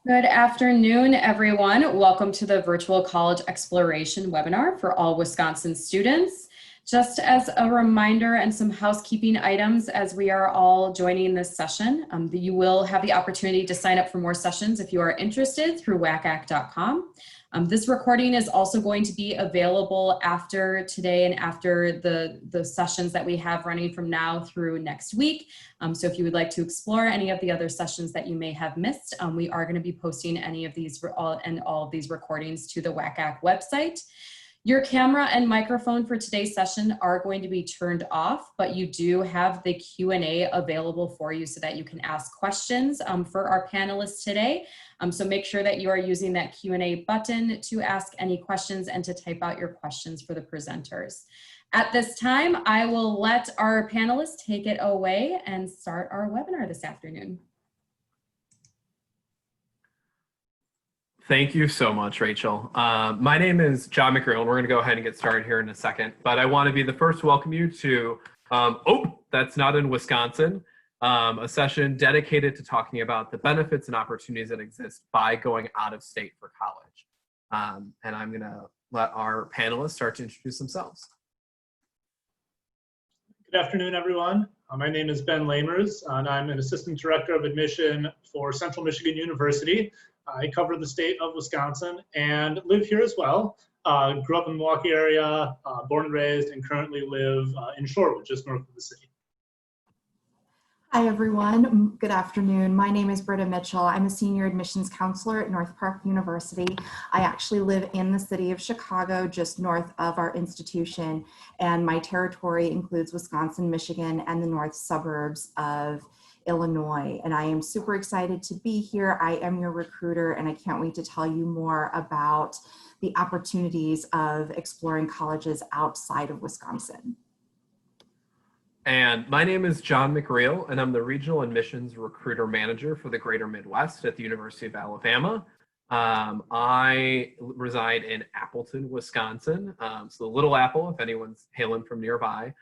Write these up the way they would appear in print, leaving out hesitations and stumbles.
Good afternoon, everyone. Welcome to the Virtual College Exploration webinar for all Wisconsin students. Just as a reminder and some housekeeping items as we are all joining this session, you will have the opportunity to sign up for more sessions if you are interested through wacac.com. This recording is also going to be available after today and after the sessions that we have running from now through next week. So if you would like to explore any of the other sessions that you may have missed, we are going to be posting any of these all of these recordings to the WACAC website. Your camera and microphone for today's session are going to be turned off, but you do have the Q&A available for you so that you can ask questions for our panelists today. So make sure that you are using that Q&A button to ask any questions and to type out your questions for the presenters. At this time, I will let our panelists take it away and start our webinar this afternoon. Thank you so much, Rachel. My name is John McReel, and we're going to go ahead and get started here in a second. But I want to be the first to welcome you to That's Not in Wisconsin, a session dedicated to talking about the benefits and opportunities that exist by going out of state for college. And I'm going to let our panelists start to introduce themselves. Good afternoon, everyone. My name is Ben Lamers, and I'm an Assistant Director of Admission for Central Michigan University. I cover the state of Wisconsin and live here as well. Grew up in the Milwaukee area, born and raised, and currently live in Shorewood, just north of the city. Hi, everyone. Good afternoon. My name is Britta Mitchell. I'm a senior admissions counselor at North Park University. I actually live in the city of Chicago, just north of our institution, and my territory includes Wisconsin, Michigan, and the north suburbs of Illinois. And I am super excited to be here. I am your recruiter, and I can't wait to tell you more about the opportunities of exploring colleges outside of Wisconsin. And my name is John McReel, and I'm the Regional Admissions Recruiter Manager for the Greater Midwest at the University of Alabama. I reside in Appleton, Wisconsin, so the Little Apple, if anyone's hailing from nearby.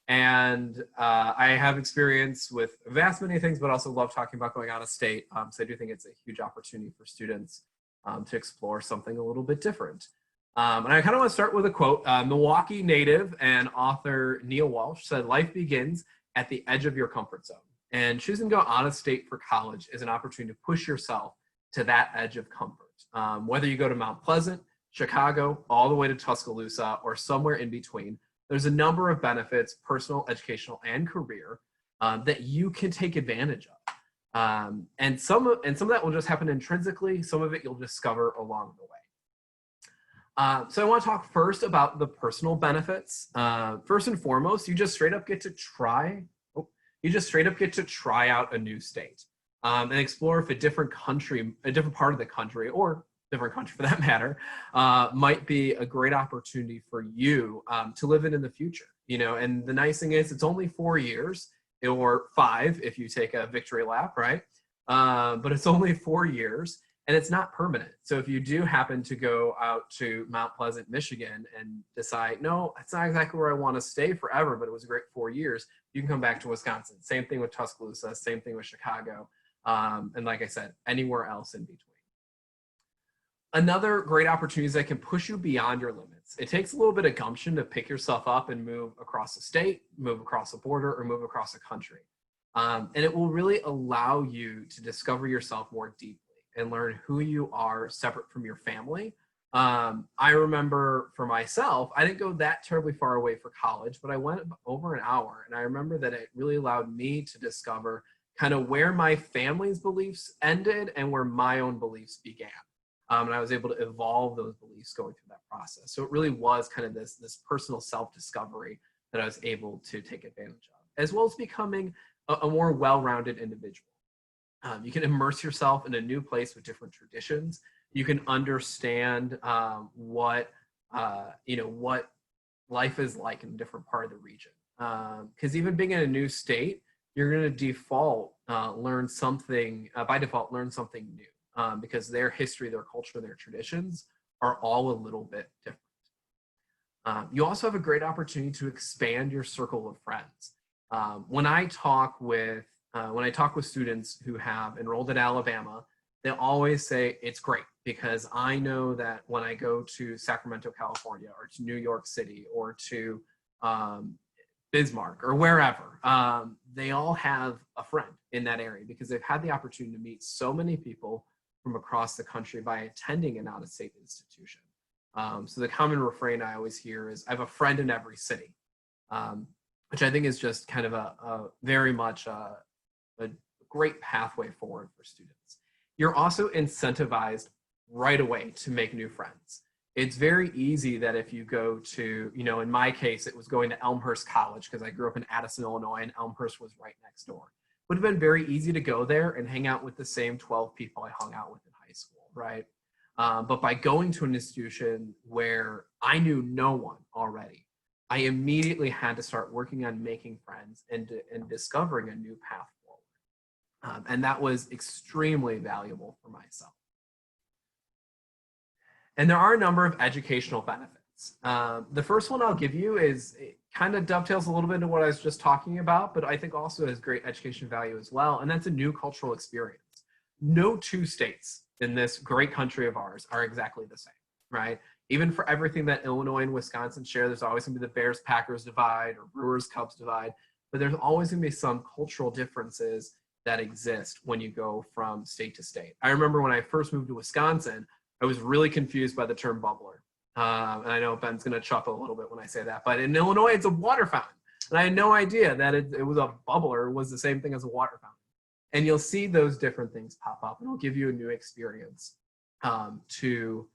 And I have experience with vast many things, but also love talking about going out of state. So I do think it's a huge opportunity for students to explore something a little bit different. And I kind of want to start with a quote. Milwaukee native and author Neil Walsh said, "Life begins at the edge of your comfort zone." And choosing to go out of state for college is an opportunity to push yourself to that edge of comfort. Whether you go to Mount Pleasant, Chicago, all the way to Tuscaloosa, or somewhere in between, there's a number of benefits, personal, educational, and career, that you can take advantage of. And some of that will just happen intrinsically. Some of it you'll discover along the way. So I want to talk first about the personal benefits. First and foremost, you just straight up get to try out a new state and explore if a different part of the country, or different country for that matter, might be a great opportunity for you to live in the future. You know, and the nice thing is it's only 4 years, or 5 if you take a victory lap, right? But it's only 4 years. And it's not permanent. So if you do happen to go out to Mount Pleasant, Michigan and decide, no, that's not exactly where I want to stay forever, but it was a great 4 years, you can come back to Wisconsin. Same thing with Tuscaloosa, same thing with Chicago. And like I said, anywhere else in between. Another great opportunity is that can push you beyond your limits. It takes a little bit of gumption to pick yourself up and move across the state, move across the border, or move across the country. And it will really allow you to discover yourself more deeply and learn who you are separate from your family. I remember for myself, I didn't go that terribly far away for college, but I went over an hour. And I remember that it really allowed me to discover kind of where my family's beliefs ended and where my own beliefs began. And I was able to evolve those beliefs going through that process. So it really was kind of this personal self-discovery that I was able to take advantage of, as well as becoming a more well-rounded individual. You can immerse yourself in a new place with different traditions. You can understand what life is like in a different part of the region. Because even being in a new state, you're going to learn something new, because their history, their culture, their traditions are all a little bit different. You also have a great opportunity to expand your circle of friends. When I talk with students who have enrolled at Alabama, they always say it's great because I know that when I go to Sacramento, California, or to New York City, or to Bismarck, or wherever, they all have a friend in that area because they've had the opportunity to meet so many people from across the country by attending an out-of-state institution. So the common refrain I always hear is, I have a friend in every city, which I think is just kind of a very much a great pathway forward for students. You're also incentivized right away to make new friends. It's very easy that if you go to, in my case, it was going to Elmhurst College because I grew up in Addison, Illinois, and Elmhurst was right next door. Would have been very easy to go there and hang out with the same 12 people I hung out with in high school, right? But by going to an institution where I knew no one already, I immediately had to start working on making friends and discovering a new path forward. And that was extremely valuable for myself. And there are a number of educational benefits. The first one I'll give you is, it kind of dovetails a little bit into what I was just talking about, but I think also has great education value as well, and that's a new cultural experience. No two states in this great country of ours are exactly the same, right? Even for everything that Illinois and Wisconsin share, there's always going to be the Bears-Packers divide or Brewers-Cubs divide, but there's always going to be some cultural differences that exist when you go from state to state. I remember when I first moved to Wisconsin, I was really confused by the term bubbler. And I know Ben's going to chuckle a little bit when I say that, but in Illinois, it's a water fountain. And I had no idea that it was a bubbler was the same thing as a water fountain. And you'll see those different things pop up, and it'll give you a new experience to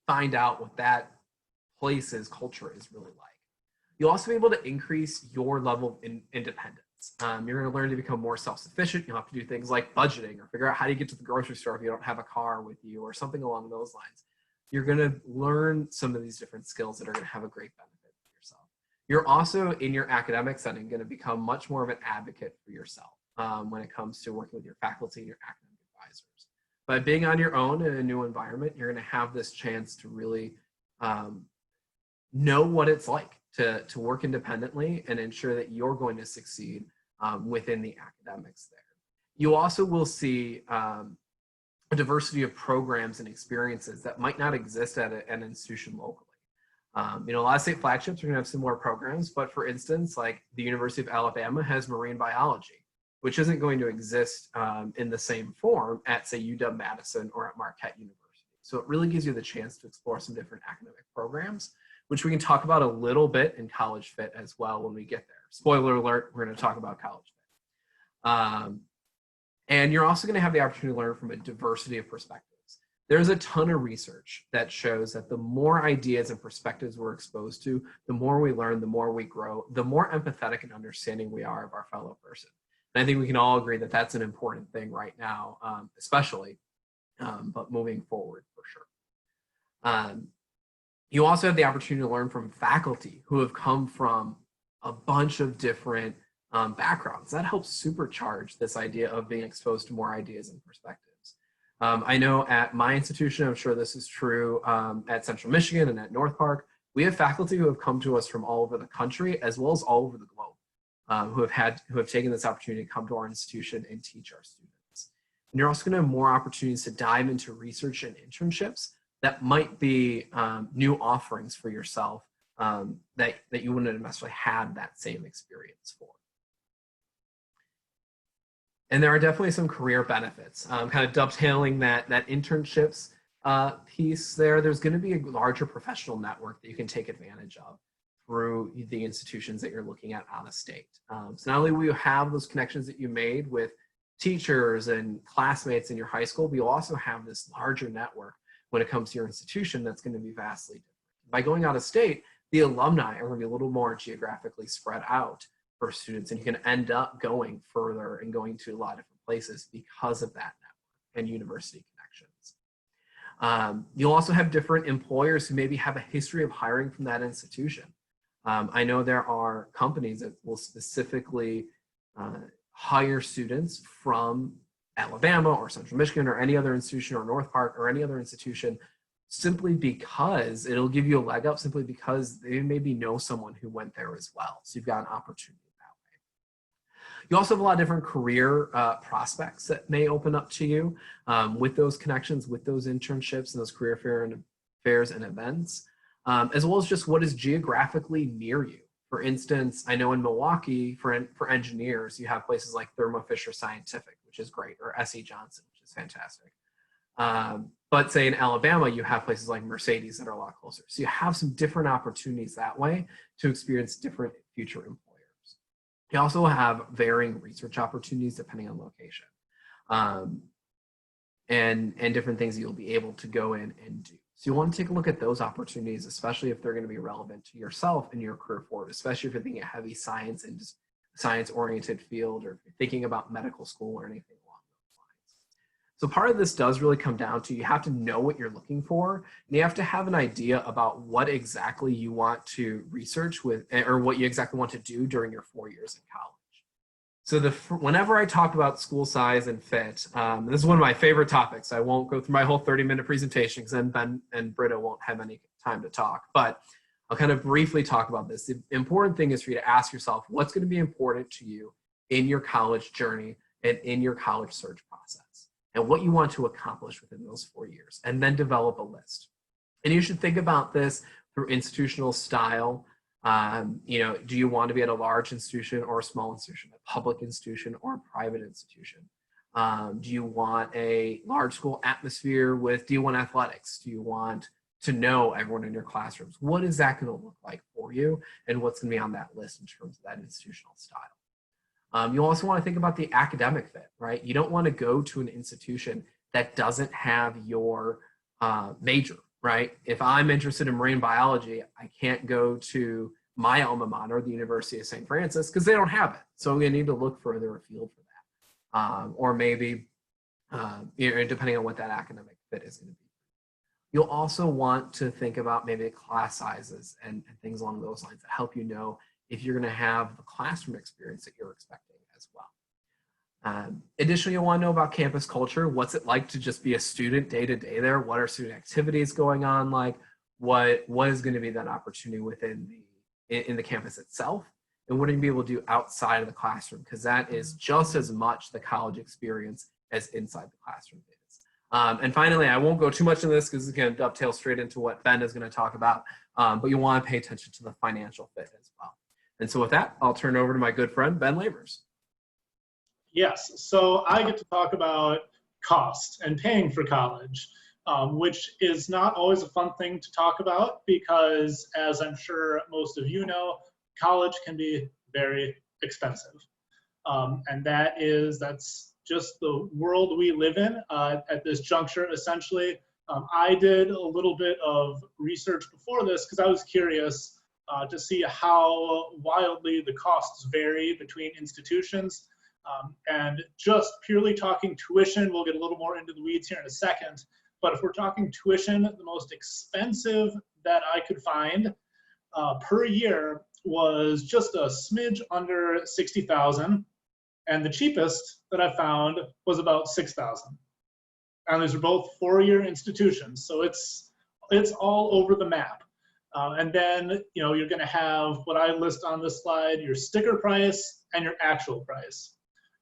find out what that place's culture is really like. You'll also be able to increase your level of independence. You're going to learn to become more self-sufficient. You'll have to do things like budgeting or figure out how do you get to the grocery store if you don't have a car with you or something along those lines. You're going to learn some of these different skills that are going to have a great benefit for yourself. You're also, in your academic setting, going to become much more of an advocate for yourself when it comes to working with your faculty and your academic advisors. By being on your own in a new environment, you're going to have this chance to really know what it's like to work independently and ensure that you're going to succeed within the academics there. You also will see a diversity of programs and experiences that might not exist at an institution locally. A lot of state flagships are going to have similar programs, but for instance, like the University of Alabama has marine biology, which isn't going to exist in the same form at, say, UW-Madison or at Marquette University. So it really gives you the chance to explore some different academic programs, which we can talk about a little bit in College Fit as well when we get there. Spoiler alert, we're going to talk about College Fit. And you're also going to have the opportunity to learn from a diversity of perspectives. There's a ton of research that shows that the more ideas and perspectives we're exposed to, the more we learn, the more we grow, the more empathetic and understanding we are of our fellow person. And I think we can all agree that that's an important thing right now, especially, but moving forward for sure. You also have the opportunity to learn from faculty who have come from a bunch of different backgrounds. That helps supercharge this idea of being exposed to more ideas and perspectives. I know at my institution, I'm sure this is true at Central Michigan and at North Park, we have faculty who have come to us from all over the country as well as all over the globe, who have taken this opportunity to come to our institution and teach our students. And you're also going to have more opportunities to dive into research and internships that might be new offerings for yourself that you wouldn't have necessarily had that same experience for. And there are definitely some career benefits. Kind of dovetailing that internships piece there, there's going to be a larger professional network that you can take advantage of through the institutions that you're looking at out of state. So not only will you have those connections that you made with teachers and classmates in your high school, but you'll also have this larger network when it comes to your institution that's going to be vastly different. By going out of state, the alumni are going to be a little more geographically spread out for students, and you can end up going further and going to a lot of different places because of that network and university connections. You'll also have different employers who maybe have a history of hiring from that institution. I know there are companies that will specifically hire students from Alabama or Central Michigan or any other institution or North Park or any other institution simply because it'll give you a leg up, simply because they maybe know someone who went there as well. So you've got an opportunity that way. You also have a lot of different career prospects that may open up to you with those connections, with those internships and those career fairs and events, as well as just what is geographically near you. For instance, I know in Milwaukee, for engineers, you have places like Thermo Fisher Scientific, which is great, or S.E. Johnson, which is fantastic. But say in Alabama, you have places like Mercedes that are a lot closer. So you have some different opportunities that way to experience different future employers. You also have varying research opportunities depending on location, and different things that you'll be able to go in and do. So you want to take a look at those opportunities, especially if they're going to be relevant to yourself and your career forward, especially if you're thinking a heavy science and science-oriented field, or if you're thinking about medical school or anything along those lines. So part of this does really come down to, you have to know what you're looking for, and you have to have an idea about what exactly you want to research with, or what you exactly want to do during your 4 years in college. So whenever I talk about school size and fit, this is one of my favorite topics. I won't go through my whole 30-minute presentation because then Ben and Britta won't have any time to talk, but I'll kind of briefly talk about this. The important thing is for you to ask yourself what's going to be important to you in your college journey and in your college search process, and what you want to accomplish within those 4 years, and then develop a list. And you should think about this through institutional style. Do you want to be at a large institution or a small institution, a public institution or a private institution? Do you want a large school atmosphere with D1 athletics? Do you want to know everyone in your classrooms? What is that going to look like for you, and what's going to be on that list in terms of that institutional style? You also want to think about the academic fit, right? You don't want to go to an institution that doesn't have your major, right? If I'm interested in marine biology, I can't go to my alma mater, the University of St. Francis, because they don't have it. So I'm going to need to look further afield for that. Or maybe, depending on what that academic fit is going to be. You'll also want to think about maybe class sizes and things along those lines that help you know if you're going to have the classroom experience that you're expecting as well. Additionally, you'll want to know about campus culture. What's it like to just be a student day to day there? What are student activities going on like? What is going to be that opportunity within in the campus itself? And what are you going to be able to do outside of the classroom? Because that is just as much the college experience as inside the classroom is. And finally, I won't go too much into this because it's going to dovetail straight into what Ben is going to talk about. But you want to pay attention to the financial fit as well. And so with that, I'll turn it over to my good friend, Ben Lavers. Yes, so I get to talk about cost and paying for college, which is not always a fun thing to talk about because, as I'm sure most of you know, college can be very expensive. And that's just the world we live in at this juncture, essentially. I did a little bit of research before this because I was curious to see how wildly the costs vary between institutions. And just purely talking tuition, we'll get a little more into the weeds here in a second, but if we're talking tuition, the most expensive that I could find per year was just a smidge under $60,000, and the cheapest that I found was about $6,000. And these are both four-year institutions, so it's all over the map. And then you're going to have what I list on this slide: your sticker price and your actual price.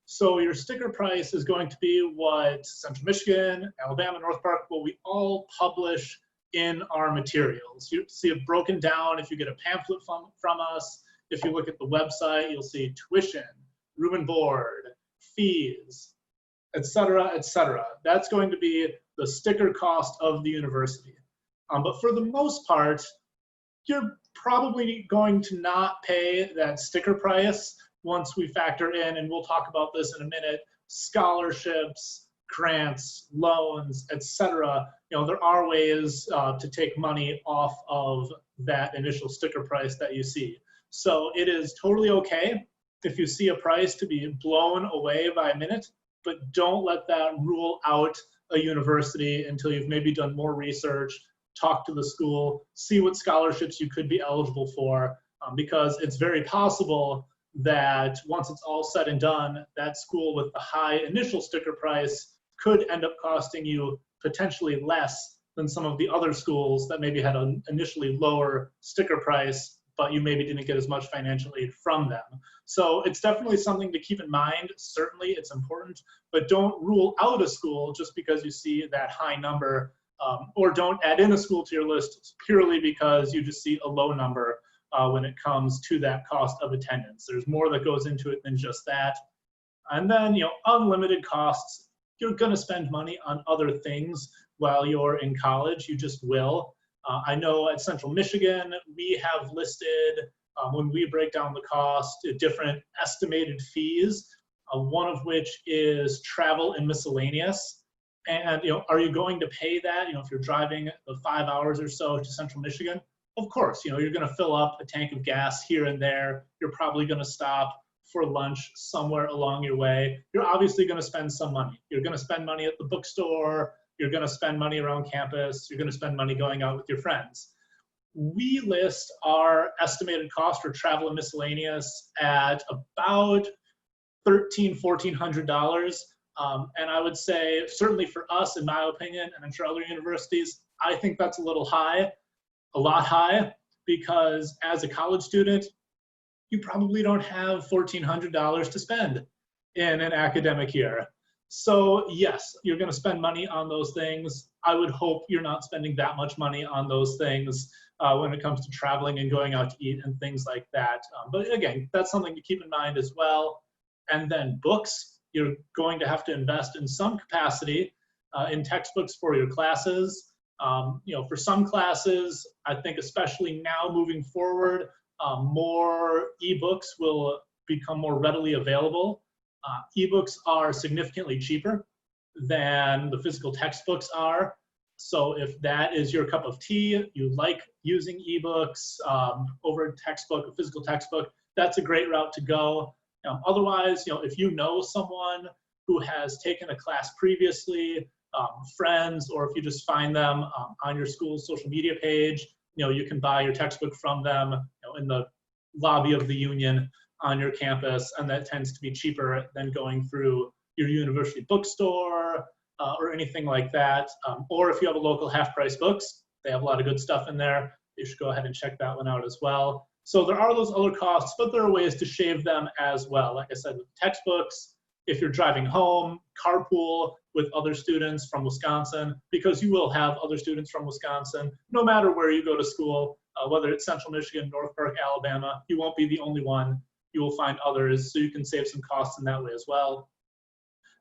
So your sticker price is going to be what Central Michigan, Alabama, North Park, what we all publish in our materials. You see it broken down if you get a pamphlet from us. If you look at the website, you'll see tuition, room and board, fees, et cetera, et cetera. That's going to be the sticker cost of the university. But for the most part, you're probably going to not pay that sticker price once we factor in, and we'll talk about this in a minute, scholarships, grants, loans, etc. There are ways to take money off of that initial sticker price that you see. So it is totally okay if you see a price to be blown away by a minute, but don't let that rule out a university until you've maybe done more research, talk to the school, see what scholarships you could be eligible for, because it's very possible that once it's all said and done, that school with the high initial sticker price could end up costing you potentially less than some of the other schools that maybe had an initially lower sticker price, but you maybe didn't get as much financial aid from them. So it's definitely something to keep in mind. Certainly it's important, but don't rule out a school just because you see that high number, or don't add in a school to your list purely because you just see a low number when it comes to that cost of attendance. There's more that goes into it than just that. And then, unlimited costs. You're going to spend money on other things while you're in college. You just will. I know at Central Michigan, we have listed, when we break down the cost, different estimated fees, one of which is travel and miscellaneous. And, are you going to pay that? If you're driving the 5 hours or so to Central Michigan, of course, you're going to fill up a tank of gas here and there. You're probably going to stop for lunch somewhere along your way. You're obviously going to spend some money. You're going to spend money at the bookstore. You're going to spend money around campus. You're going to spend money going out with your friends. We list our estimated cost for travel and miscellaneous at about $1,300, $1,400. And I would say, certainly for us, in my opinion, and I'm sure other universities, I think that's a little high, a lot high, because as a college student, you probably don't have $1,400 to spend in an academic year. So yes, you're going to spend money on those things. I would hope you're not spending that much money on those things when it comes to traveling and going out to eat and things like that. But again, that's something to keep in mind as well. And then books, you're going to have to invest in some capacity in textbooks for your classes. For some classes, I think especially now moving forward, more ebooks will become more readily available. Ebooks are significantly cheaper than the physical textbooks are. So if that is your cup of tea, you like using ebooks over a textbook, a physical textbook, that's a great route to go. Otherwise, if you know someone who has taken a class previously, friends, or if you just find them on your school's social media page, you can buy your textbook from them in the lobby of the union on your campus, and that tends to be cheaper than going through your university bookstore or anything like that. Or if you have a local half-price books, they have a lot of good stuff in there. You should go ahead and check that one out as well. So there are those other costs, but there are ways to shave them as well. Like I said, with textbooks, if you're driving home, carpool with other students from Wisconsin, because you will have other students from Wisconsin, no matter where you go to school, whether it's Central Michigan, North Park, Alabama, you won't be the only one. You will find others, so you can save some costs in that way as well.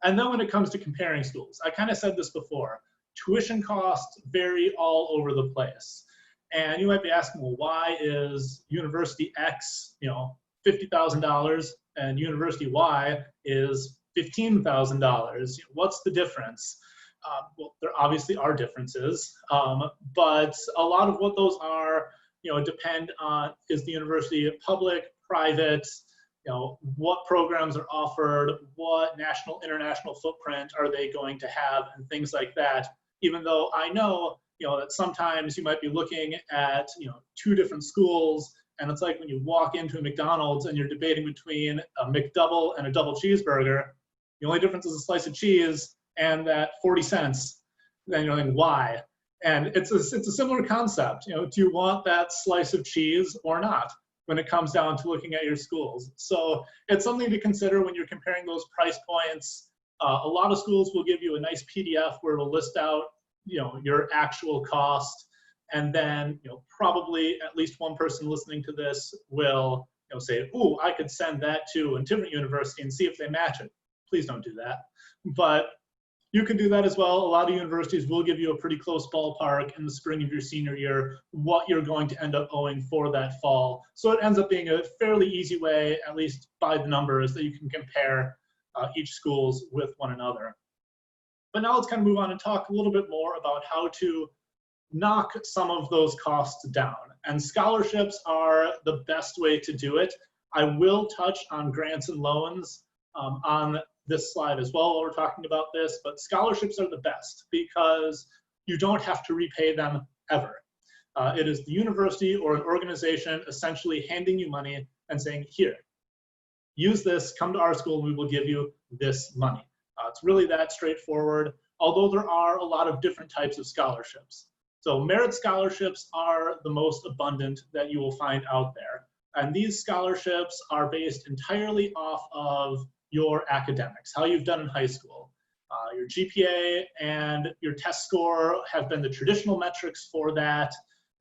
And then when it comes to comparing schools, I kind of said this before, tuition costs vary all over the place. And you might be asking, well, why is University X, $50,000 and University Y is $15,000? What's the difference? Well, there obviously are differences, but a lot of what those are, depend on, is the university public, private, what programs are offered, what national, international footprint are they going to have, and things like that. Even though I know, that sometimes you might be looking at, two different schools, and it's like when you walk into a McDonald's and you're debating between a McDouble and a double cheeseburger, the only difference is a slice of cheese and that 40 cents. Then you're like, why? And it's a similar concept. Do you want that slice of cheese or not when it comes down to looking at your schools? So it's something to consider when you're comparing those price points. A lot of schools will give you a nice PDF where it'll list out, your actual cost. And then, probably at least one person listening to this will, say, "Ooh, I could send that to a different university and see if they match it." Please don't do that. But you can do that as well. A lot of universities will give you a pretty close ballpark in the spring of your senior year, what you're going to end up owing for that fall. So it ends up being a fairly easy way, at least by the numbers, that you can compare each schools with one another. But now let's kind of move on and talk a little bit more about how to knock some of those costs down. And scholarships are the best way to do it. I will touch on grants and loans on this slide as well while we're talking about this, but scholarships are the best because you don't have to repay them ever. It is the university or an organization essentially handing you money and saying, here, use this, come to our school, and we will give you this money. It's really that straightforward, although there are a lot of different types of scholarships. So merit scholarships are the most abundant that you will find out there. And these scholarships are based entirely off of your academics, how you've done in high school. Your GPA and your test score have been the traditional metrics for that.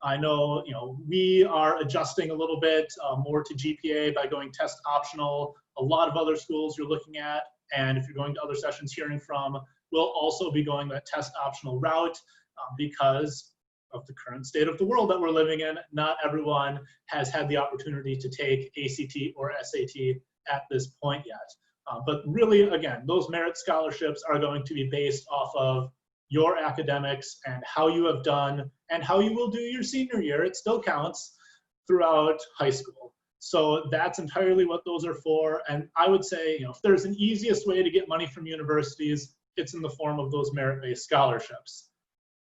I know, we are adjusting a little bit more to GPA by going test optional. A lot of other schools you're looking at, and if you're going to other sessions hearing from, will also be going that test optional route because of the current state of the world that we're living in. Not everyone has had the opportunity to take ACT or SAT at this point yet. But really, again, those merit scholarships are going to be based off of your academics and how you have done and how you will do your senior year. It still counts throughout high school. So that's entirely what those are for. And I would say, if there's an easiest way to get money from universities, it's in the form of those merit-based scholarships.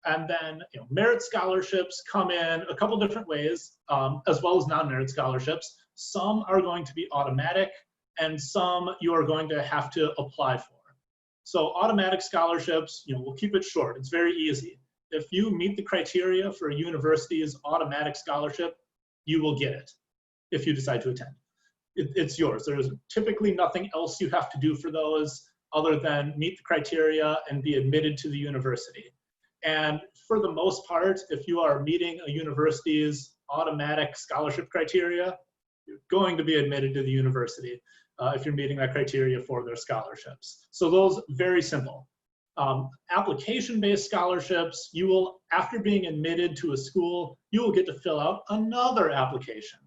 And then, merit scholarships come in a couple different ways, as well as non-merit scholarships. Some are going to be automatic, and some you are going to have to apply for. So automatic scholarships, we'll keep it short. It's very easy. If you meet the criteria for a university's automatic scholarship, you will get it if you decide to attend. It's yours. There's typically nothing else you have to do for those other than meet the criteria and be admitted to the university. And for the most part, if you are meeting a university's automatic scholarship criteria, you're going to be admitted to the university if you're meeting that criteria for their scholarships. So those, very simple. Application-based scholarships, you will, after being admitted to a school, you will get to fill out another application,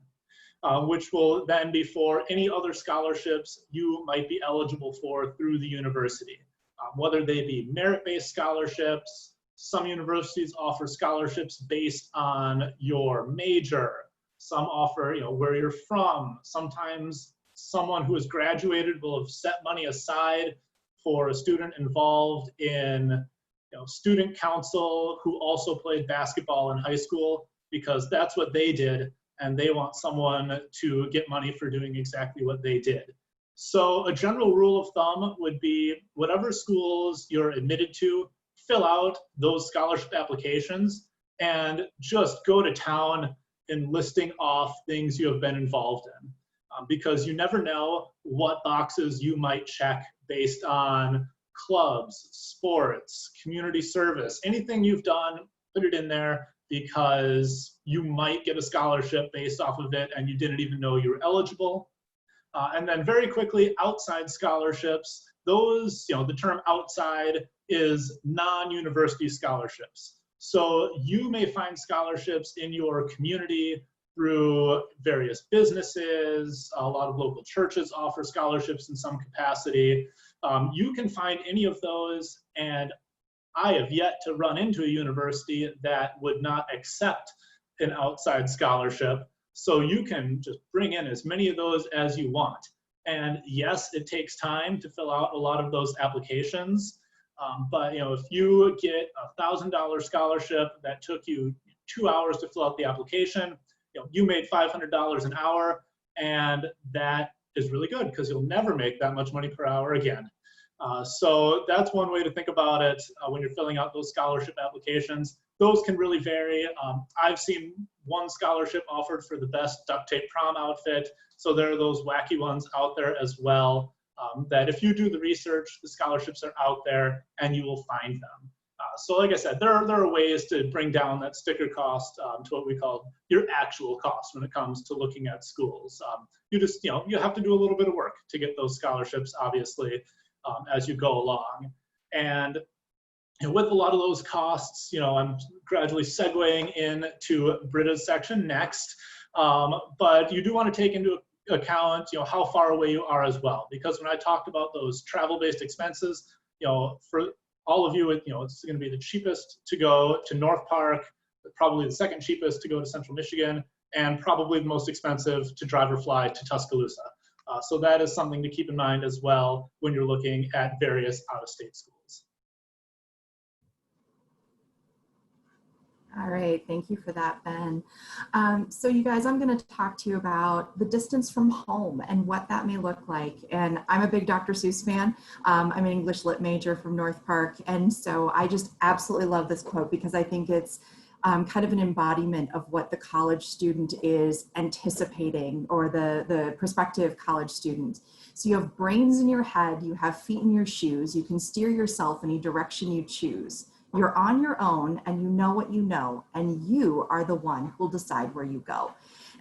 which will then be for any other scholarships you might be eligible for through the university, whether they be merit-based scholarships. Some universities offer scholarships based on your major. Some offer, where you're from. Sometimes someone who has graduated will have set money aside for a student involved in student council who also played basketball in high school, because that's what they did, and they want someone to get money for doing exactly what they did. So a general rule of thumb would be whatever schools you're admitted to, fill out those scholarship applications and just go to town in listing off things you have been involved in. Because you never know what boxes you might check based on clubs, sports, community service, anything you've done, put it in there, because you might get a scholarship based off of it and you didn't even know you were eligible. And then very quickly, outside scholarships, those, the term outside is non-university scholarships. So you may find scholarships in your community through various businesses. A lot of local churches offer scholarships in some capacity. You can find any of those, and I have yet to run into a university that would not accept an outside scholarship. So you can just bring in as many of those as you want. And yes, it takes time to fill out a lot of those applications. But if you get a $1,000 scholarship that took you 2 hours to fill out the application, you made $500 an hour, and that is really good because you'll never make that much money per hour again. So that's one way to think about it when you're filling out those scholarship applications. Those can really vary. I've seen one scholarship offered for the best duct tape prom outfit. So there are those wacky ones out there as well, that if you do the research, the scholarships are out there and you will find them. So like I said, there are ways to bring down that sticker cost to what we call your actual cost when it comes to looking at schools. You just, you have to do a little bit of work to get those scholarships, obviously, as you go along. And with a lot of those costs, I'm gradually segueing into Britta's section next. But you do want to take into account, how far away you are as well. Because when I talked about those travel-based expenses, for all of you, it's going to be the cheapest to go to North Park, probably the second cheapest to go to Central Michigan, and probably the most expensive to drive or fly to Tuscaloosa. So that is something to keep in mind as well when you're looking at various out-of-state schools. All right, thank you for that, Ben. So you guys, I'm going to talk to you about the distance from home and what that may look like. And I'm a big Dr. Seuss fan. I'm an English lit major from North Park. And so I just absolutely love this quote because I think it's kind of an embodiment of what the college student is anticipating, or the prospective college student. So you have brains in your head, you have feet in your shoes, you can steer yourself any direction you choose. You're on your own and you know what you know, and you are the one who will decide where you go.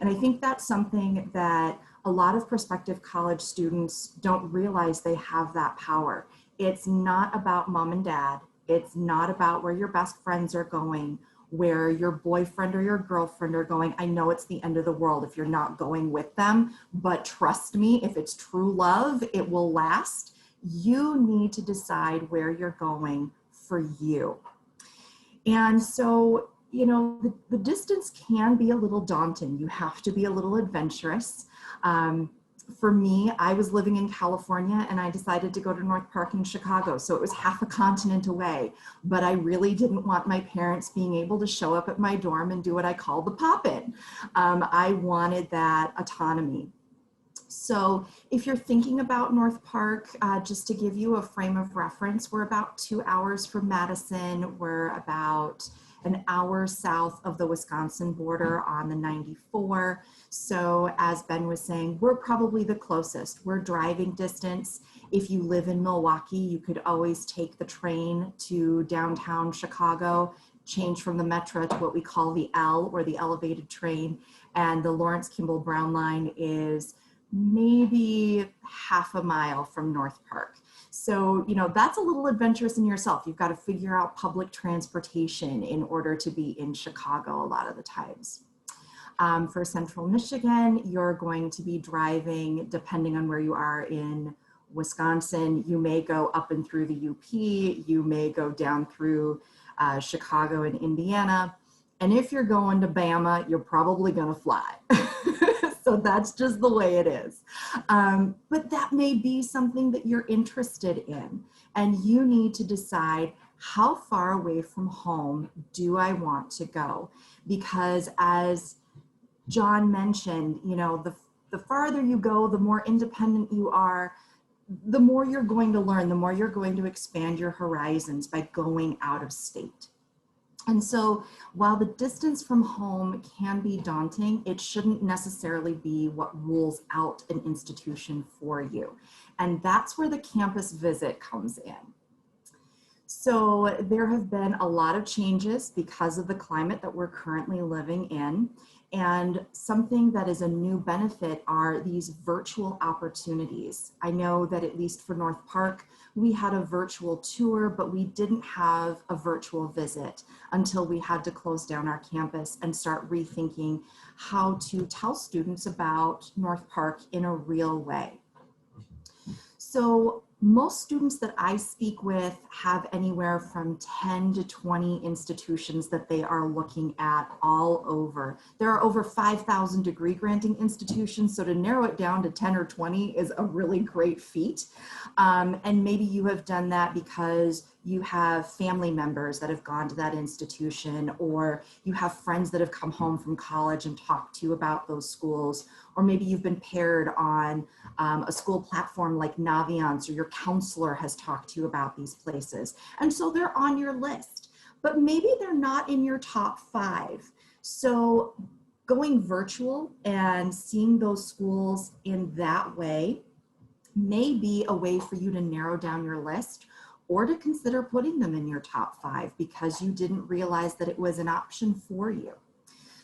And I think that's something that a lot of prospective college students don't realize they have that power. It's not about mom and dad. It's not about where your best friends are going, where your boyfriend or your girlfriend are going. I know it's the end of the world if you're not going with them, but trust me, if it's true love, it will last. You need to decide where you're going for you. And so, you know, the distance can be a little daunting. You have to be a little adventurous. For me, I was living in California and I decided to go to North Park in Chicago. So it was half a continent away, but I really didn't want my parents being able to show up at my dorm and do what I call the pop-in. I wanted that autonomy. So if you're thinking about North Park, just to give you a frame of reference, we're about 2 hours from Madison. We're about an hour south of the Wisconsin border on the 94. So as Ben was saying, we're probably the closest. We're driving distance. If you live in Milwaukee, you could always take the train to downtown Chicago, change from the Metro to what we call the L, or the elevated train. And the Lawrence Kimball Brown line is maybe half a mile from North Park. So, you know, that's a little adventurous in yourself. You've got to figure out public transportation in order to be in Chicago a lot of the times. For Central Michigan, you're going to be driving, depending on where you are in Wisconsin, you may go up and through the UP, you may go down through Chicago and Indiana. And if you're going to Bama, you're probably going to fly. So that's just the way it is. But that may be something that you're interested in, and you need to decide, how far away from home do I want to go? Because as John mentioned, you know, the farther you go, the more independent you are, the more you're going to learn, the more you're going to expand your horizons by going out of state. And so while the distance from home can be daunting, it shouldn't necessarily be what rules out an institution for you. And that's where the campus visit comes in. So there have been a lot of changes because of the climate that we're currently living in. And something that is a new benefit are these virtual opportunities. I know that at least for North Park, we had a virtual tour, but we didn't have a virtual visit until we had to close down our campus and start rethinking how to tell students about North Park in a real way. So most students that I speak with have anywhere from 10 to 20 institutions that they are looking at all over. There are over 5,000 degree granting institutions, so to narrow it down to 10 or 20 is a really great feat. And maybe you have done that because you have family members that have gone to that institution, or you have friends that have come home from college and talked to you about those schools, or maybe you've been paired on a school platform like Naviance, or your counselor has talked to you about these places. And so they're on your list, but maybe they're not in your top 5. So going virtual and seeing those schools in that way may be a way for you to narrow down your list, or to consider putting them in your top 5 because you didn't realize that it was an option for you.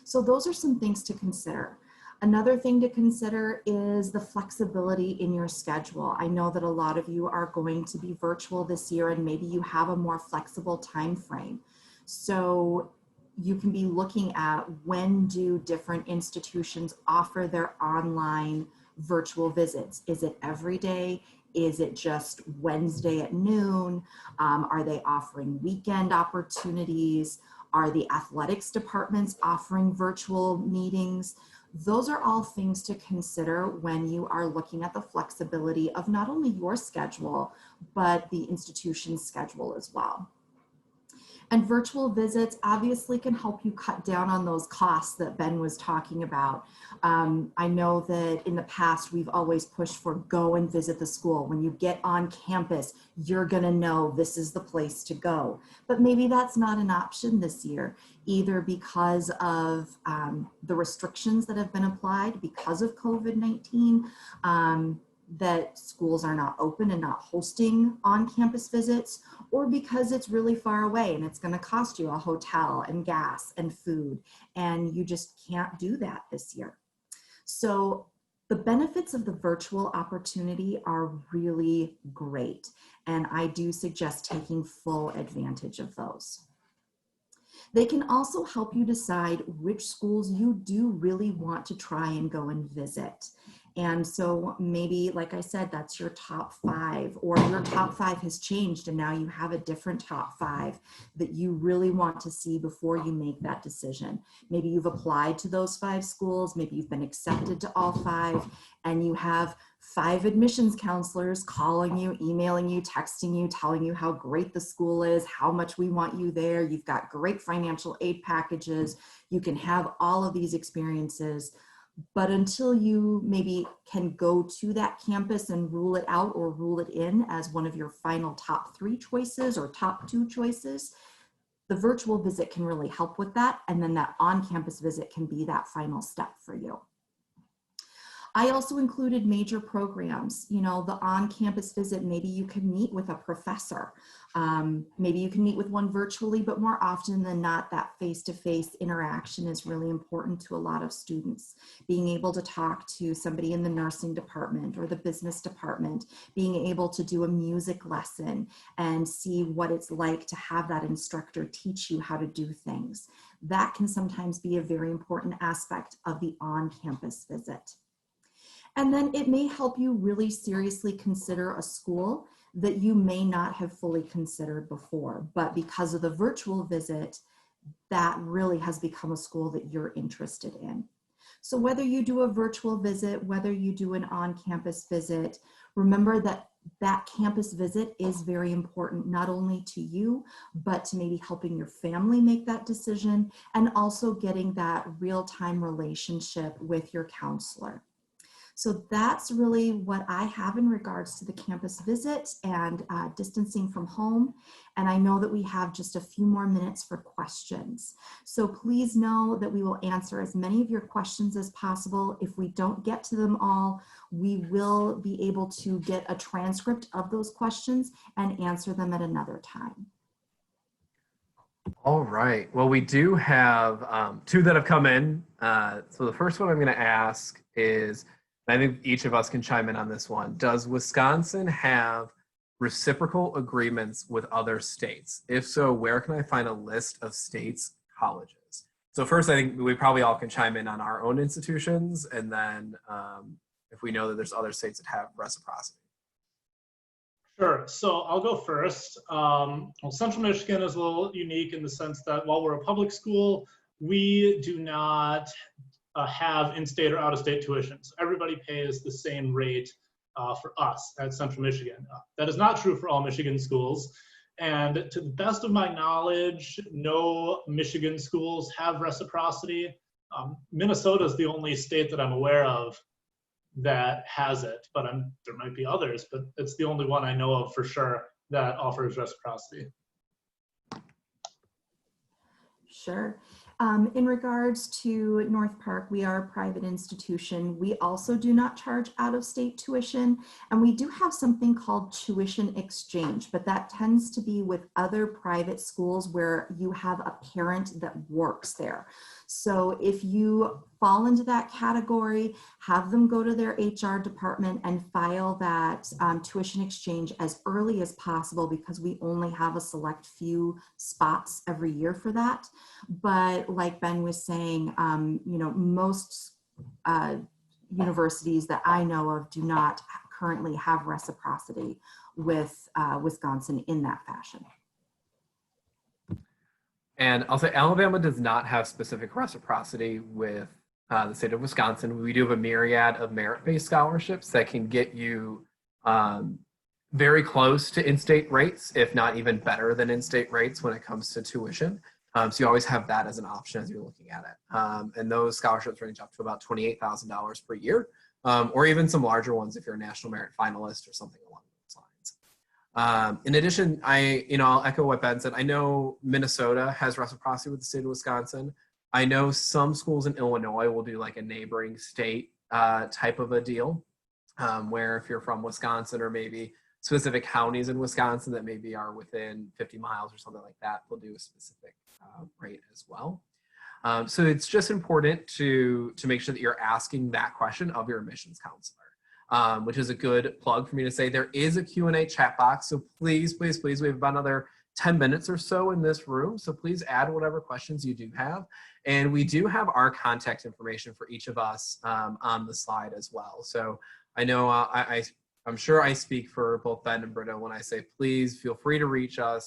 So those are some things to consider. Another thing to consider is the flexibility in your schedule. I know that a lot of you are going to be virtual this year, and maybe you have a more flexible time frame. So you can be looking at, when do different institutions offer their online virtual visits? Is it every day? Is it just Wednesday at noon? Are they offering weekend opportunities? Are the athletics departments offering virtual meetings? Those are all things to consider when you are looking at the flexibility of not only your schedule, but the institution's schedule as well. And virtual visits obviously can help you cut down on those costs that Ben was talking about. I know that in the past, we've always pushed for go and visit the school. When you get on campus, you're gonna know this is the place to go. But maybe that's not an option this year, either because of the restrictions that have been applied because of COVID-19, that schools are not open and not hosting on-campus visits, or because it's really far away and it's going to cost you a hotel and gas and food, and you just can't do that this year. So the benefits of the virtual opportunity are really great, and I do suggest taking full advantage of those. They can also help you decide which schools you do really want to try and go and visit. And so maybe, like I said, that's your top 5, or your top 5 has changed and now you have a different top 5 that you really want to see before you make that decision. Maybe you've applied to those 5 schools, maybe you've been accepted to all 5, and you have 5 admissions counselors calling you, emailing you, texting you, telling you how great the school is, how much we want you there. You've got great financial aid packages. You can have all of these experiences. But until you maybe can go to that campus and rule it out or rule it in as one of your final top 3 choices or top 2 choices, the virtual visit can really help with that. And then that on-campus visit can be that final step for you. I also included major programs. You know, the on-campus visit, maybe you can meet with a professor. Maybe you can meet with one virtually, but more often than not, that face-to-face interaction is really important to a lot of students. Being able to talk to somebody in the nursing department or the business department, being able to do a music lesson and see what it's like to have that instructor teach you how to do things. That can sometimes be a very important aspect of the on-campus visit. And then it may help you really seriously consider a school that you may not have fully considered before, but because of the virtual visit, that really has become a school that you're interested in. So whether you do a virtual visit, whether you do an on-campus visit, remember that that campus visit is very important, not only to you, but to maybe helping your family make that decision, and also getting that real-time relationship with your counselor. So that's really what I have in regards to the campus visit and distancing from home. And I know that we have just a few more minutes for questions. So please know that we will answer as many of your questions as possible. If we don't get to them all, we will be able to get a transcript of those questions and answer them at another time. All right. Well, we do have 2 that have come in. So the first one I'm going to ask is, I think each of us can chime in on this one. Does Wisconsin have reciprocal agreements with other states? If so, where can I find a list of states' colleges? So first, I think we probably all can chime in on our own institutions, and then if we know that there's other states that have reciprocity. Sure. So I'll go first. Well, Central Michigan is a little unique in the sense that while we're a public school, we do not have in-state or out-of-state tuitions. Everybody pays the same rate for us at Central Michigan. That is not true for all Michigan schools. And to the best of my knowledge, no Michigan schools have reciprocity. Minnesota is the only state that I'm aware of that has it, but there might be others, but it's the only one I know of for sure that offers reciprocity. Sure. In regards to North Park, we are a private institution. We also do not charge out-of-state tuition, and we do have something called tuition exchange, but that tends to be with other private schools where you have a parent that works there. So if you fall into that category, have them go to their HR department and file that tuition exchange as early as possible, because we only have a select few spots every year for that. But like Ben was saying, you know, most universities that I know of do not currently have reciprocity with Wisconsin in that fashion. And I'll say Alabama does not have specific reciprocity with the state of Wisconsin. We do have a myriad of merit-based scholarships that can get you very close to in-state rates, if not even better than in-state rates when it comes to tuition. So you always have that as an option as you're looking at it. And those scholarships range up to about $28,000 per year, or even some larger ones if you're a national merit finalist or something along those lines. In addition, I'll echo what Ben said. I know Minnesota has reciprocity with the state of Wisconsin. I know some schools in Illinois will do like a neighboring state type of a deal, where if you're from Wisconsin or maybe specific counties in Wisconsin that maybe are within 50 miles or something like that, they'll do a specific rate as well. So it's just important to make sure that you're asking that question of your admissions counselor, which is a good plug for me to say there is a Q&A chat box. So please, please, please, we have about another 10 minutes or so in this room. So please add whatever questions you do have. And we do have our contact information for each of us on the slide as well. So I know I'm sure I speak for both Ben and Britta when I say, please feel free to reach out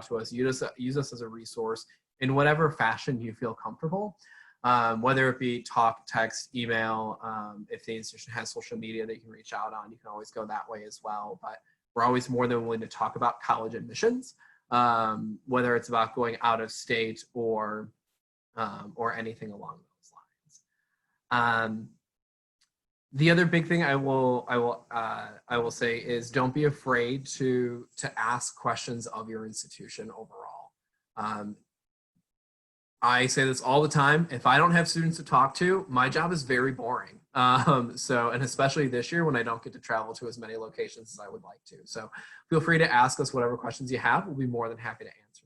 to us, use us as a resource in whatever fashion you feel comfortable, whether it be talk, text, email. If the institution has social media that you can reach out on, you can always go that way as well. But we're always more than willing to talk about college admissions, whether it's about going out of state or anything along those lines. The other big thing I will say is don't be afraid to ask questions of your institution overall. I say this all the time. If I don't have students to talk to, my job is very boring. And especially this year when I don't get to travel to as many locations as I would like to. So feel free to ask us whatever questions you have. We'll be more than happy to answer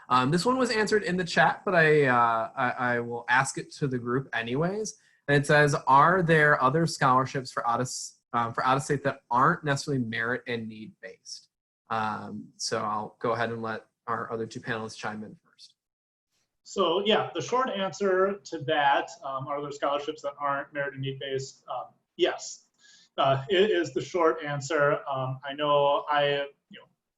them. This one was answered in the chat, but I will ask it to the group anyways. And it says, are there other scholarships for out of state that aren't necessarily merit and need based? So I'll go ahead and let our other two panelists chime in first. So yeah, the short answer to that, are there scholarships that aren't merit and need based? Yes, it is the short answer. I know I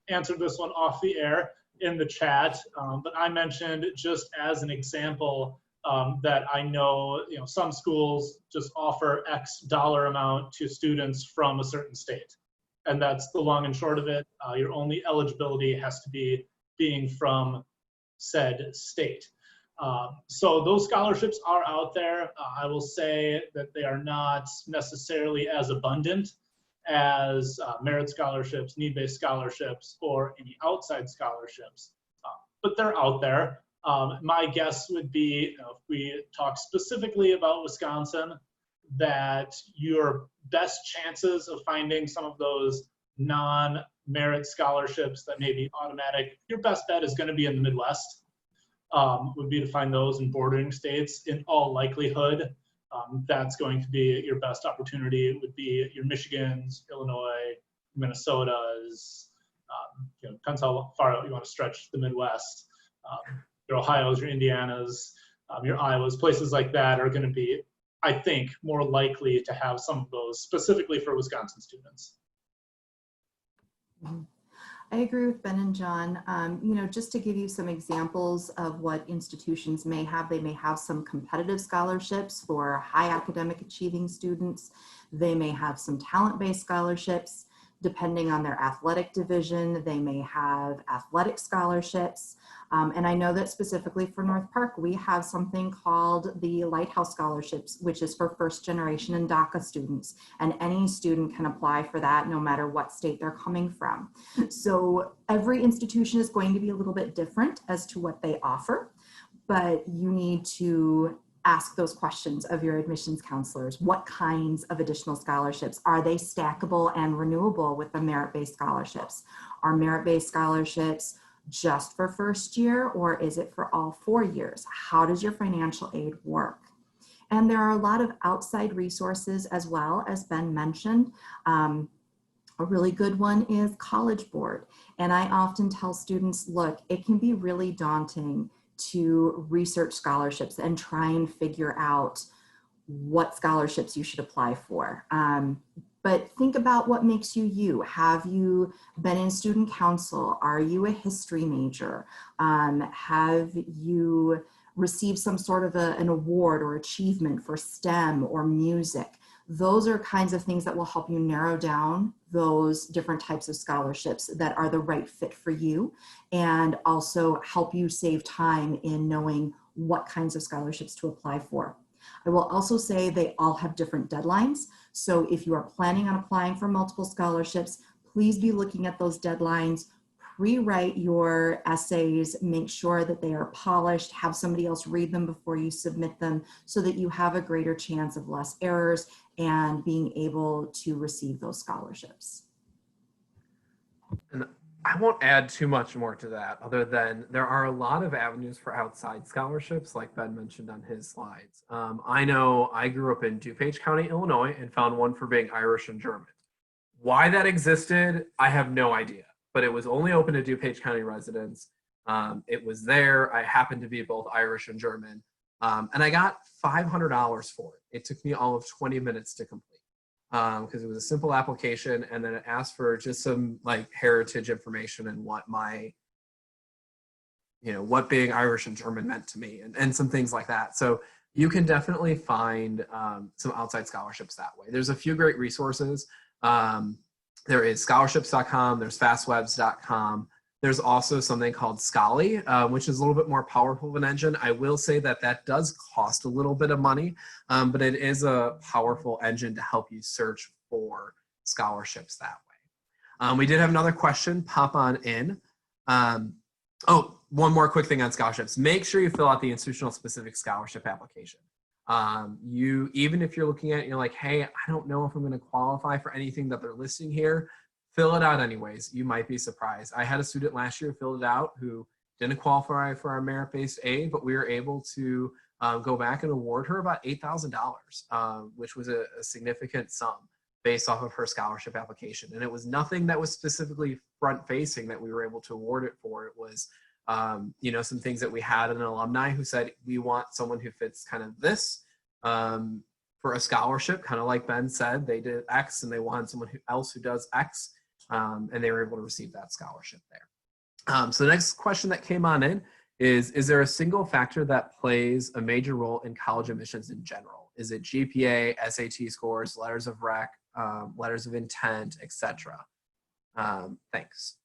answered this one off the air in the chat, but I mentioned just as an example that I know some schools just offer X dollar amount to students from a certain state, and that's the long and short of it. Your only eligibility has to be being from said state. So those scholarships are out there. I will say that they are not necessarily as abundant as merit scholarships, need-based scholarships, or any outside scholarships, but they're out there. My guess would be, if we talk specifically about Wisconsin, that your best chances of finding some of those non-merit scholarships that may be automatic, your best bet is going to be in the Midwest. Would be to find those in bordering states. In all likelihood, that's going to be your best opportunity. It would be your Michigans, Illinois, Minnesotas, depends how far out you want to stretch the Midwest. Your Ohio's, your Indiana's, your Iowa's, places like that are going to be, I think, more likely to have some of those specifically for Wisconsin students. I agree with Ben and John. Just to give you some examples of what institutions may have, they may have some competitive scholarships for high academic achieving students. They may have some talent-based scholarships. Depending on their athletic division, they may have athletic scholarships. And I know that specifically for North Park, we have something called the Lighthouse Scholarships, which is for first generation and DACA students. And any student can apply for that no matter what state they're coming from. So every institution is going to be a little bit different as to what they offer, but you need to ask those questions of your admissions counselors. What kinds of additional scholarships? Are they stackable and renewable with the merit-based scholarships? Are merit-based scholarships just for first year, or is it for all 4 years? How does your financial aid work? And there are a lot of outside resources as well, as Ben mentioned. A really good one is College Board. And I often tell students, look, it can be really daunting to research scholarships and try and figure out what scholarships you should apply for. But think about what makes you you. Have you been in student council? Are you a history major? Have you received some sort of an award or achievement for STEM or music? Those are kinds of things that will help you narrow down those different types of scholarships that are the right fit for you, and also help you save time in knowing what kinds of scholarships to apply for. I will also say they all have different deadlines. So if you are planning on applying for multiple scholarships, please be looking at those deadlines. Pre-write your essays, make sure that they are polished, have somebody else read them before you submit them so that you have a greater chance of less errors and being able to receive those scholarships. And I won't add too much more to that other than there are a lot of avenues for outside scholarships like Ben mentioned on his slides. I know I grew up in DuPage County, Illinois, and found one for being Irish and German. Why that existed, I have no idea, but it was only open to DuPage County residents. It was there. I happened to be both Irish and German, and I got $500 for it. It took me all of 20 minutes to complete because it was a simple application, and then it asked for just some like heritage information and what my, what being Irish and German meant to me, and some things like that. So you can definitely find some outside scholarships that way. There's a few great resources. There is scholarships.com, there's fastwebs.com. There's also something called Scholly, which is a little bit more powerful of an engine. I will say that that does cost a little bit of money, but it is a powerful engine to help you search for scholarships that way. We did have another question pop on in. Oh, one more quick thing on scholarships. Make sure you fill out the institutional specific scholarship application. Even if you're looking at it, you're like, hey, I don't know if I'm going to qualify for anything that they're listing here, fill it out anyways. You might be surprised. I had a student last year fill it out who didn't qualify for our merit-based aid, but we were able to go back and award her about $8,000, which was a significant sum based off of her scholarship application. And it was nothing that was specifically front-facing that we were able to award it for. It was some things that we had an alumni who said, we want someone who fits kind of this for a scholarship, kind of like Ben said, they did X and they wanted someone else who does X, and they were able to receive that scholarship there. So the next question that came on in is there a single factor that plays a major role in college admissions in general? Is it GPA, SAT scores, letters of rec, letters of intent, etc.? Thanks.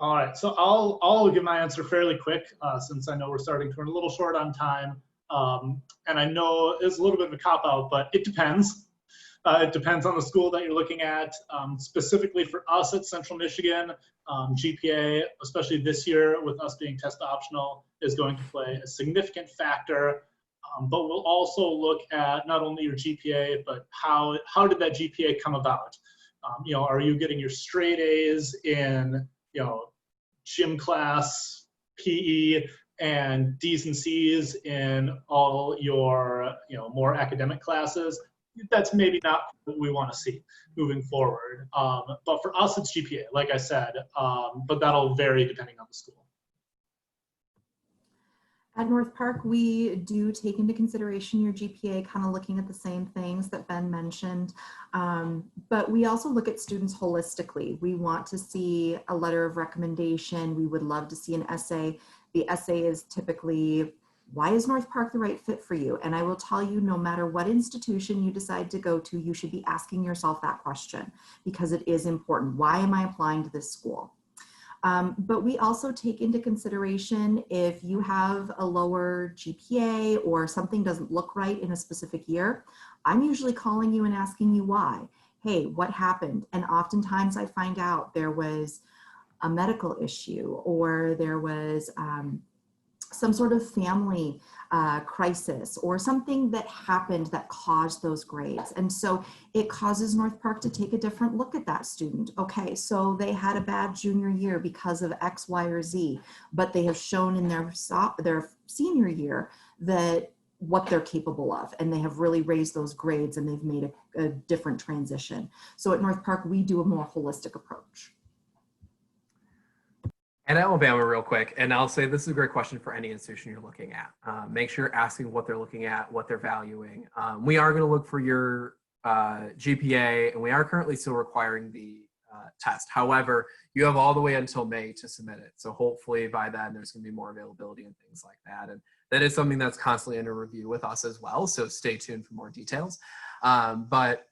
All right, so I'll give my answer fairly quick since I know we're starting to run a little short on time. And I know it's a little bit of a cop-out, but it depends. It depends on the school that you're looking at. Specifically for us at Central Michigan, GPA, especially this year with us being test optional, is going to play a significant factor. But we'll also look at not only your GPA, but how did that GPA come about? Are you getting your straight A's in gym class, PE, and D's and C's in all your more academic classes? That's maybe not what we want to see moving forward. But for us, it's GPA, like I said, but that'll vary depending on the school. At North Park, we do take into consideration your GPA, kind of looking at the same things that Ben mentioned. But we also look at students holistically. We want to see a letter of recommendation. We would love to see an essay. The essay is typically, why is North Park the right fit for you? And I will tell you, no matter what institution you decide to go to, you should be asking yourself that question because it is important. Why am I applying to this school? But we also take into consideration if you have a lower GPA or something doesn't look right in a specific year, I'm usually calling you and asking you why. Hey, what happened? And oftentimes I find out there was a medical issue or there was some sort of family crisis or something that happened that caused those grades. And so it causes North Park to take a different look at that student. Okay, so they had a bad junior year because of X, Y, or Z, but they have shown in their senior year that what they're capable of, and they have really raised those grades and they've made a different transition. So at North Park, we do a more holistic approach. At Alabama, real quick, and I'll say this is a great question for any institution you're looking at. Make sure you're asking what they're looking at, what they're valuing. We are going to look for your GPA, and we are currently still requiring the test. However, you have all the way until May to submit it. So hopefully by then there's going to be more availability and things like that. And that is something that's constantly under review with us as well. So stay tuned for more details. But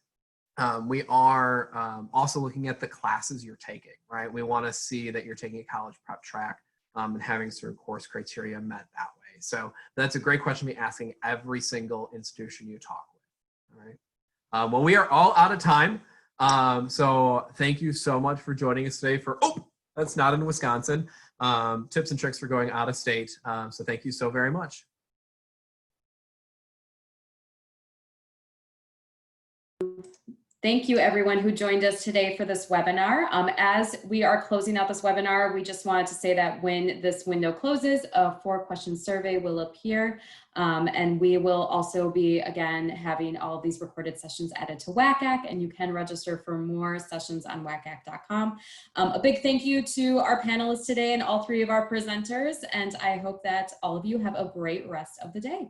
We are also looking at the classes you're taking, right? We want to see that you're taking a college prep track and having certain course criteria met that way. So that's a great question to be asking every single institution you talk with, all right? Well, we are all out of time. So thank you so much for joining us today for, oh, that's not in Wisconsin, tips and tricks for going out of state. So thank you so very much. Thank you everyone who joined us today for this webinar. As we are closing out this webinar, we just wanted to say that when this window closes, a 4-question survey will appear. And we will also be, again, having all of these recorded sessions added to WCAC, and you can register for more sessions on WCAC.com. A big thank you to our panelists today and all 3 of our presenters, and I hope that all of you have a great rest of the day.